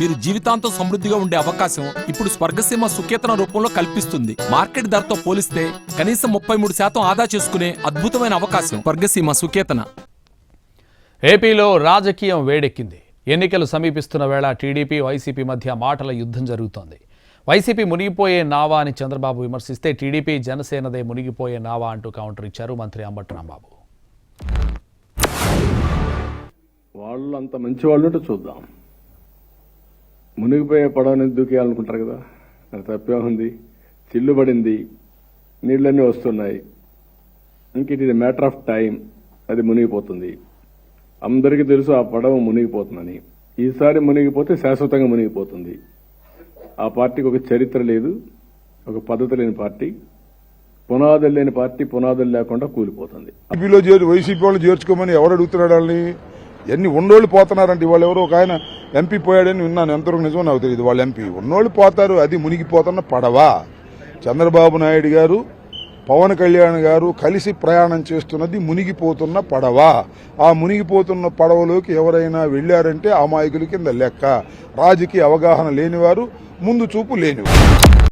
మీరు జీవితాంతం సమృద్ధిగా ఉండే అవకాశం ఇప్పుడు స్వర్గసీమ సుకేతన రూపంలో కల్పిస్తుంది. మార్కెట్ ధరతో పోలిస్తే కనీసం 33% ఆదా చేసుకునే అద్భుతమైన అవకాశం స్వర్గసీమ సుకేతన. ఏపీలో రాజకీయం వేడెక్కింది. ఎన్నికలు సమీపిస్తున్న వేళ టీడీపీ వైసీపీ మధ్య మాటల యుద్ధం జరుగుతోంది. వైసీపీ మునిగిపోయే నావా అని చంద్రబాబు విమర్శిస్తే టీడీపీ జనసేనదే మునిగిపోయే నావా అంటూ కౌంటర్ ఇచ్చారు మంత్రి అంబటి రాంబాబు. వాళ్ళు అంత మంచి వాళ్ళు ఉంటే చూద్దాం. మునిగిపోయే పడవని దూకేయాలనుకుంటారు కదా, అది తప్పే ఉంది. చిల్లు పడింది, నీళ్ళన్నీ వస్తున్నాయి. ఇంక it is matter of time, అది మునిగిపోతుంది. అందరికీ తెలుసు ఆ పడవ మునిగిపోతుందని. ఈసారి మునిగిపోతే శాశ్వతంగా మునిగిపోతుంది. ఆ పార్టీకి ఒక చరిత్ర లేదు, ఒక పద్ధతి లేని పార్టీ, పునాదులు లేని పార్టీ, పునాదులు లేకుండా కూలిపోతుంది. వైసీపీ వాళ్ళు చేర్చుకోమని ఎవరు అడుగుతున్నాడు వాళ్ళని? ఎన్ని ఉన్నోళ్ళు పోతున్నారంటే వాళ్ళు ఎవరో ఒక ఆయన ఎంపీ పోయాడని విన్నాను, ఎంతవరకు నిజమో నాకు తెలియదు. వాళ్ళు ఎంపీ ఉన్నోళ్ళు పోతారు, అది మునిగిపోతున్న పడవ. చంద్రబాబు నాయుడు గారు పవన్ కళ్యాణ్ గారు కలిసి ప్రయాణం చేస్తున్నది మునిగిపోతున్న పడవ. ఆ మునిగిపోతున్న పడవలోకి ఎవరైనా వెళ్లారంటే అమాయకుల కింద లెక్క. రాజకీయ అవగాహన లేనివారు, ముందు చూపు లేనివారు.